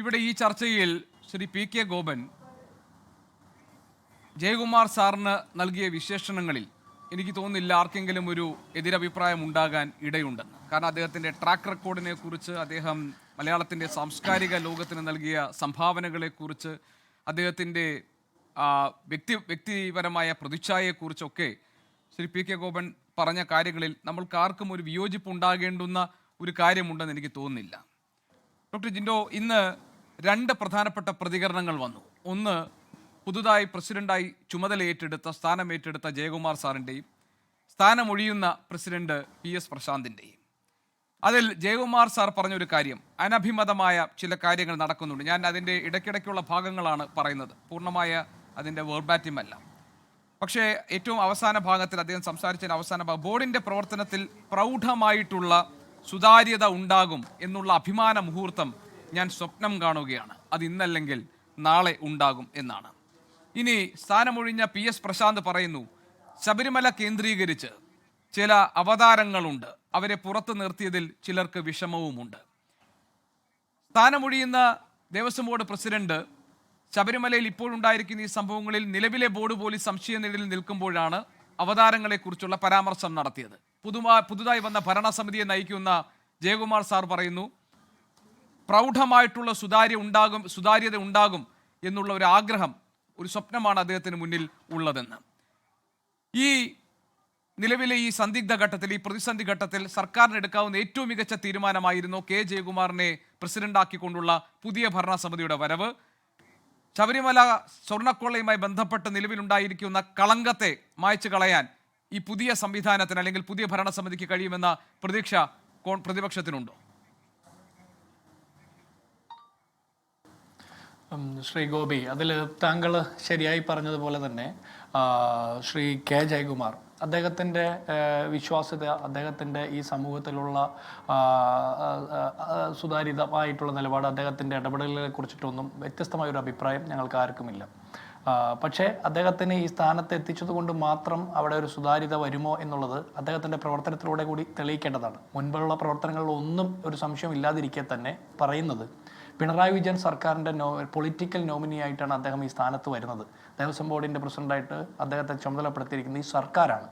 ഇവിടെ ഈ ചർച്ചയിൽ ശ്രീ പി കെ ഗോപൻ ജയകുമാർ സാറിന് നൽകിയ വിശേഷണങ്ങളിൽ എനിക്ക് തോന്നുന്നില്ല ആർക്കെങ്കിലും ഒരു എതിരഭിപ്രായം ഉണ്ടാകാൻ ഇടയുണ്ടെന്ന്. കാരണം അദ്ദേഹത്തിൻ്റെ ട്രാക്ക് റെക്കോർഡിനെ കുറിച്ച്, അദ്ദേഹം മലയാളത്തിൻ്റെ സാംസ്കാരിക ലോകത്തിന് നൽകിയ സംഭാവനകളെക്കുറിച്ച്, അദ്ദേഹത്തിൻ്റെ വ്യക്തിപരമായ പ്രതിച്ഛായയെക്കുറിച്ചൊക്കെ ശ്രീ പി കെ ഗോപൻ പറഞ്ഞ കാര്യങ്ങളിൽ നമ്മൾക്ക് ആർക്കും ഒരു വിയോജിപ്പ് ഉണ്ടാകേണ്ടുന്ന ഒരു കാര്യമുണ്ടെന്ന് എനിക്ക് തോന്നുന്നില്ല. ഡോക്ടർ ജിൻഡോ, ഇന്ന് രണ്ട് പ്രധാനപ്പെട്ട പ്രതികരണങ്ങൾ വന്നു. ഒന്ന്, പുതുതായി പ്രസിഡന്റായി സ്ഥാനമേറ്റെടുത്ത ജയകുമാർ സാറിൻ്റെയും സ്ഥാനമൊഴിയുന്ന പ്രസിഡന്റ് PS പ്രശാന്തിൻ്റെയും. അതിൽ ജയകുമാർ സാർ പറഞ്ഞൊരു കാര്യം, അനഭിമതമായ ചില കാര്യങ്ങൾ നടക്കുന്നുണ്ട്. ഞാൻ അതിൻ്റെ ഇടയ്ക്കിടയ്ക്കുള്ള ഭാഗങ്ങളാണ് പറയുന്നത്, പൂർണ്ണമായ അതിൻ്റെ വേർബാറ്റിം അല്ല. പക്ഷേ ഏറ്റവും അവസാന ഭാഗത്തിൽ അദ്ദേഹം സംസാരിച്ചതിൻ്റെ അവസാന ഭാഗം, ബോർഡിൻ്റെ പ്രവർത്തനത്തിൽ പ്രൗഢമായിട്ടുള്ള സുതാര്യത ഉണ്ടാകും എന്നുള്ള അഭിമാന മുഹൂർത്തം ഞാൻ സ്വപ്നം കാണുകയാണ്. അത് ഇന്നല്ലെങ്കിൽ നാളെ ഉണ്ടാകും എന്നാണ്. ഇനി സ്ഥാനമൊഴിഞ്ഞ PS പ്രശാന്ത് പറയുന്നു, ശബരിമല കേന്ദ്രീകരിച്ച് ചില അവതാരങ്ങളുണ്ട്, അവരെ പുറത്തു നിർത്തിയതിൽ ചിലർക്ക് വിഷമവുമുണ്ട്. സ്ഥാനമൊഴിയുന്ന ദേവസ്വം ബോർഡ് പ്രസിഡന്റ് ശബരിമലയിൽ ഇപ്പോഴുണ്ടായിരിക്കുന്ന ഈ സംഭവങ്ങളിൽ നിലവിലെ ബോർഡ് പോലും സംശയനിഴലിൽ നിൽക്കുമ്പോഴാണ് അവതാരങ്ങളെക്കുറിച്ചുള്ള പരാമർശം നടത്തിയത്. പുതുതായി വന്ന ഭരണസമിതിയെ നയിക്കുന്ന ജയകുമാർ സാർ പറയുന്നു, പ്രൗഢമായിട്ടുള്ള സുതാര്യത ഉണ്ടാകും എന്നുള്ള ഒരു ആഗ്രഹം, ഒരു സ്വപ്നമാണ് അദ്ദേഹത്തിന് മുന്നിൽ ഉള്ളതെന്ന്. ഈ നിലവിലെ ഈ സന്ദിഗ്ധ ഘട്ടത്തിൽ, ഈ പ്രതിസന്ധി ഘട്ടത്തിൽ സർക്കാരിന് എടുക്കാവുന്ന ഏറ്റവും മികച്ച തീരുമാനമായിരുന്നു കെ ജയകുമാറിനെ പ്രസിഡന്റാക്കിക്കൊണ്ടുള്ള പുതിയ ഭരണസമിതിയുടെ വരവ്. ശബരിമല സ്വർണ്ണക്കൊള്ളയുമായി ബന്ധപ്പെട്ട് നിലവിലുണ്ടായിരിക്കുന്ന കളങ്കത്തെ മായ്ച്ചു കളയാൻ ഈ പുതിയ സംവിധാനത്തിന് അല്ലെങ്കിൽ പുതിയ ഭരണസമിതിക്ക് കഴിയുമെന്ന പ്രതീക്ഷ പ്രതിപക്ഷത്തിനുണ്ടോ? ശ്രീ ഗോപി, അതിൽ താങ്കൾ ശരിയായി പറഞ്ഞതുപോലെ തന്നെ ശ്രീ കെ ജയകുമാർ അദ്ദേഹത്തിൻ്റെ വിശ്വാസ്യത, അദ്ദേഹത്തിൻ്റെ ഈ സമൂഹത്തിലുള്ള സുതാര്യമായിട്ടുള്ള നിലപാട്, അദ്ദേഹത്തിൻ്റെ ഇടപെടലുകളെ കുറിച്ചിട്ടൊന്നും വ്യത്യസ്തമായൊരു അഭിപ്രായം ഞങ്ങൾക്ക് ആർക്കുമില്ല. പക്ഷേ അദ്ദേഹത്തിന് ഈ സ്ഥാനത്ത് എത്തിച്ചതുകൊണ്ട് മാത്രം അവിടെ ഒരു സുതാര്യത വരുമോ എന്നുള്ളത് അദ്ദേഹത്തിൻ്റെ പ്രവർത്തനത്തിലൂടെ കൂടി തെളിയിക്കേണ്ടതാണ്. മുൻപുള്ള പ്രവർത്തനങ്ങളിലൊന്നും ഒരു സംശയം ഇല്ലാതിരിക്കെ തന്നെ പറയുന്നത്, പിണറായി വിജയൻ സർക്കാരിൻ്റെ പൊളിറ്റിക്കൽ നോമിനി ആയിട്ടാണ് അദ്ദേഹം ഈ സ്ഥാനത്ത് വരുന്നത്. ദേവസ്വം ബോർഡിൻ്റെ പ്രസിഡന്റായിട്ട് അദ്ദേഹത്തെ ചുമതലപ്പെടുത്തിയിരിക്കുന്ന ഈ സർക്കാരാണ്.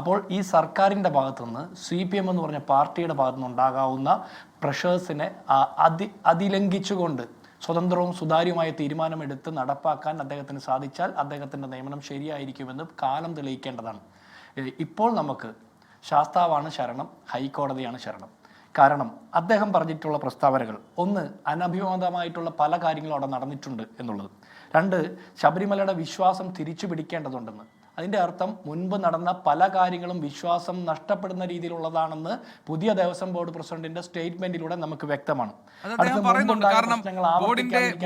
അപ്പോൾ ഈ സർക്കാരിൻ്റെ ഭാഗത്തുനിന്ന് CPM എന്ന് പറഞ്ഞ പാർട്ടിയുടെ ഭാഗത്തുനിന്ന് ഉണ്ടാകാവുന്ന പ്രഷേഴ്സിനെ അതിലംഘിച്ചുകൊണ്ട് സ്വതന്ത്രവും സുതാര്യമായ തീരുമാനമെടുത്ത് നടപ്പാക്കാൻ അദ്ദേഹത്തിന് സാധിച്ചാൽ അദ്ദേഹത്തിൻ്റെ നിയമനം ശരിയായിരിക്കുമെന്ന് കാലം തെളിയിക്കേണ്ടതാണ്. ഇപ്പോൾ നമുക്ക് ശാസ്താവാണ് ശരണം, ഹൈക്കോടതിയാണ് ശരണം. കാരണം അദ്ദേഹം പറഞ്ഞിട്ടുള്ള പ്രസ്താവനകൾ, ഒന്ന്, അനഭിമതമായിട്ടുള്ള പല കാര്യങ്ങളും അവിടെ നടന്നിട്ടുണ്ട് എന്നുള്ളത്. രണ്ട്, ശബരിമലയുടെ വിശ്വാസം തിരിച്ചു പിടിക്കേണ്ടതുണ്ടെന്ന്. അതിൻ്റെ അർത്ഥം മുൻപ് നടന്ന പല കാര്യങ്ങളും വിശ്വാസം നഷ്ടപ്പെടുന്ന രീതിയിലുള്ളതാണെന്ന് പുതിയ ദേവസ്വം ബോർഡ് പ്രസിഡന്റിന്റെ സ്റ്റേറ്റ്മെന്റിലൂടെ നമുക്ക് വ്യക്തമാണ്.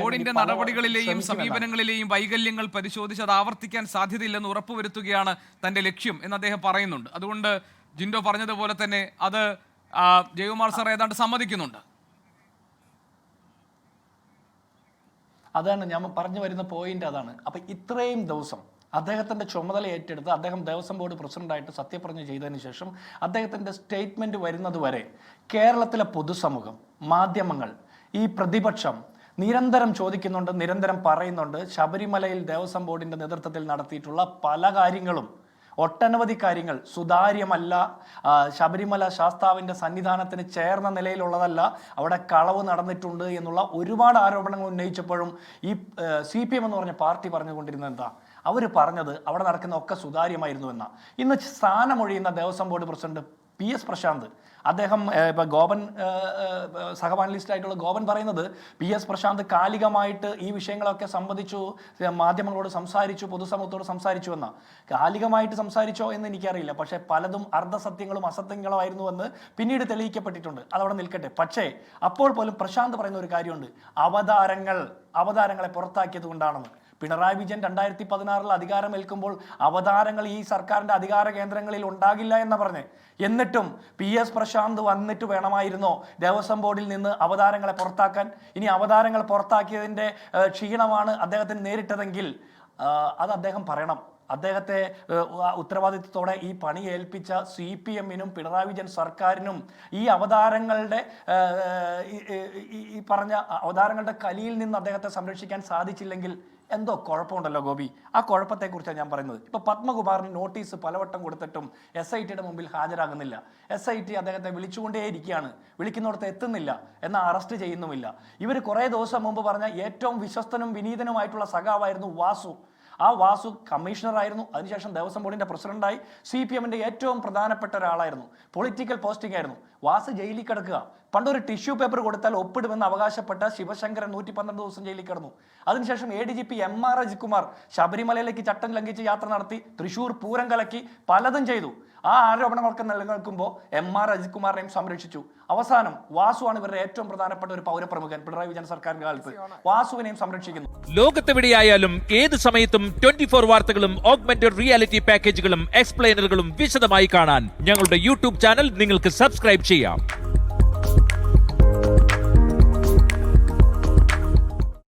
ബോർഡിന്റെ നടപടികളിലെയും സമീപനങ്ങളിലെയും വൈകല്യങ്ങൾ പരിശോധിച്ച് അത് ആവർത്തിക്കാൻ സാധ്യതയില്ലെന്ന് ഉറപ്പുവരുത്തുകയാണ് തന്റെ ലക്ഷ്യം എന്ന് അദ്ദേഹം പറയുന്നുണ്ട്. അതുകൊണ്ട് ജിൻഡോ പറഞ്ഞതുപോലെ തന്നെ അത് ജയകുമാർ സാർ ഏതാണ്ട് സമ്മതിക്കുന്നുണ്ട്. അതാണ് ഞാൻ പറഞ്ഞു വരുന്ന പോയിന്റ്, അതാണ്. അപ്പൊ ഇത്രയും ദിവസം അദ്ദേഹത്തിന്റെ ചുമതല ഏറ്റെടുത്ത് അദ്ദേഹം ദേവസ്വം ബോർഡ് പ്രസിഡന്റായിട്ട് സത്യപ്രതിജ്ഞ ചെയ്തതിന് ശേഷം അദ്ദേഹത്തിന്റെ സ്റ്റേറ്റ്മെന്റ് വരുന്നത് വരെ കേരളത്തിലെ പൊതുസമൂഹം, മാധ്യമങ്ങൾ, ഈ പ്രതിപക്ഷം നിരന്തരം ചോദിക്കുന്നുണ്ട്, നിരന്തരം പറയുന്നുണ്ട്, ശബരിമലയിൽ ദേവസ്വം ബോർഡിന്റെ നേതൃത്വത്തിൽ നടത്തിയിട്ടുള്ള പല കാര്യങ്ങളും, ഒട്ടനവധി കാര്യങ്ങൾ സുതാര്യമല്ല, ശബരിമല ശാസ്താവിൻ്റെ സന്നിധാനത്തിന് ചേർന്ന നിലയിലുള്ളതല്ല, അവിടെ കളവ് നടന്നിട്ടുണ്ട് എന്നുള്ള ഒരുപാട് ആരോപണങ്ങൾ ഉന്നയിച്ചപ്പോഴും ഈ CPM എന്ന് പറഞ്ഞ പാർട്ടി പറഞ്ഞുകൊണ്ടിരുന്നത് എന്താ? അവർ പറഞ്ഞത് അവിടെ നടക്കുന്ന ഒക്കെ സുതാര്യമായിരുന്നു എന്നാ. ഇന്ന് സ്ഥാനമൊഴിയുന്ന Devaswom board president PS Prashanth, അദ്ദേഹം ഇപ്പൊ ഗോപൻ സഹപാനലിസ്റ്റ് ആയിട്ടുള്ള ഗോപൻ പറയുന്നത്, PS പ്രശാന്ത് കാലികമായിട്ട് ഈ വിഷയങ്ങളൊക്കെ സംബന്ധിച്ചു, മാധ്യമങ്ങളോട് സംസാരിച്ചു, പൊതുസമൂഹത്തോട് സംസാരിച്ചു എന്നാ. കാലികമായിട്ട് സംസാരിച്ചോ എന്ന് എനിക്കറിയില്ല, പക്ഷെ പലതും അർദ്ധസത്യങ്ങളും അസത്യങ്ങളും ആയിരുന്നുവെന്ന് പിന്നീട് തെളിയിക്കപ്പെട്ടിട്ടുണ്ട്. അതവിടെ നിൽക്കട്ടെ. പക്ഷേ അപ്പോൾ പോലും പ്രശാന്ത് പറയുന്ന ഒരു കാര്യമുണ്ട്, അവതാരങ്ങളെ പുറത്താക്കിയത് കൊണ്ടാണെന്ന്. പിണറായി വിജയൻ 2016 അധികാരമേൽക്കുമ്പോൾ അവതാരങ്ങൾ ഈ സർക്കാരിന്റെ അധികാര കേന്ദ്രങ്ങളിൽ ഉണ്ടാകില്ല എന്ന് പറഞ്ഞ്, എന്നിട്ടും PS പ്രശാന്ത് വന്നിട്ട് വേണമായിരുന്നോ ദേവസ്വം ബോർഡിൽ നിന്ന് അവതാരങ്ങളെ പുറത്താക്കാൻ? ഇനി അവതാരങ്ങൾ പുറത്താക്കിയതിന്റെ ക്ഷീണമാണ് അദ്ദേഹത്തിന് നേരിട്ടതെങ്കിൽ അത് അദ്ദേഹം പറയണം. അദ്ദേഹത്തെ ഉത്തരവാദിത്വത്തോടെ ഈ പണി ഏൽപ്പിച്ച CPM-നും പിണറായി വിജയൻ സർക്കാരിനും ഈ അവതാരങ്ങളുടെ ഈ പറഞ്ഞ അവതാരങ്ങളുടെ കലിയിൽ നിന്ന് അദ്ദേഹത്തെ സംരക്ഷിക്കാൻ സാധിച്ചില്ലെങ്കിൽ എന്തോ കുഴപ്പമുണ്ടല്ലോ ഗോപി. ആ കുഴപ്പത്തെക്കുറിച്ചാണ് ഞാൻ പറയുന്നത്. ഇപ്പോൾ പത്മകുമാറിന് നോട്ടീസ് പലവട്ടം കൊടുത്തിട്ടും SITയുടെ മുമ്പിൽ ഹാജരാകുന്നില്ല. SIT അദ്ദേഹത്തെ വിളിച്ചുകൊണ്ടേയിരിക്കുകയാണ്, വിളിക്കുന്നിടത്ത് എത്തുന്നില്ല, എന്നാൽ അറസ്റ്റ് ചെയ്യുന്നുമില്ല. ഇവർ കുറേ ദിവസം മുമ്പ് പറഞ്ഞ ഏറ്റവും വിശ്വസ്തനും വിനീതനുമായിട്ടുള്ള സഖാവായിരുന്നു വാസു. ആ വാസു കമ്മീഷണറായിരുന്നു, അതിനുശേഷം ദേവസ്വം ബോർഡിന്റെ പ്രസിഡന്റായി, CPM-ന്റെ ഏറ്റവും പ്രധാനപ്പെട്ട ഒരാളായിരുന്നു, പൊളിറ്റിക്കൽ പോസ്റ്റിംഗ് ആയിരുന്നു. വാസു ജയിലിൽ കിടക്കുക. പണ്ടൊരു ടിഷ്യൂ പേപ്പർ കൊടുത്താൽ ഒപ്പിടുമെന്ന് അവകാശപ്പെട്ട ശിവശങ്കരൻ 112 ദിവസം ജയിലിൽ കിടന്നു. അതിനുശേഷം ADGP MR അജിത്കുമാർ ശബരിമലയിലേക്ക് ചട്ടം ലംഘിച്ച് യാത്ര നടത്തി, തൃശ്ശൂർ പൂരം കലക്കി, പലതും ചെയ്തു. ആ ആരോപണങ്ങളൊക്കെ നിലനിൽക്കുമ്പോൾ MR അജിത്കുമാറിനെയും സംരക്ഷിച്ചു. അവസാനം വാസുവാണ് ഇവരുടെ ഏറ്റവും പ്രധാനപ്പെട്ട ഒരു പൗരപ്രമുഖൻ പിണറായി വിജയൻ സർക്കാരിന്റെ കാലത്ത്. വാസുവിനെയും സംരക്ഷിക്കുന്നു. ലോകത്തെവിടെയായാലും ഏത് സമയത്തും 24 വാർത്തകളും ഓഗ്മെന്റഡ് റിയാലിറ്റി പാക്കേജുകളും എക്സ്പ്ലെയിനറുകളും വിശദമായി കാണാൻ ഞങ്ങളുടെ YouTube ചാനൽ നിങ്ങൾക്ക് സബ്സ്ക്രൈബ് ചെയ്യാം.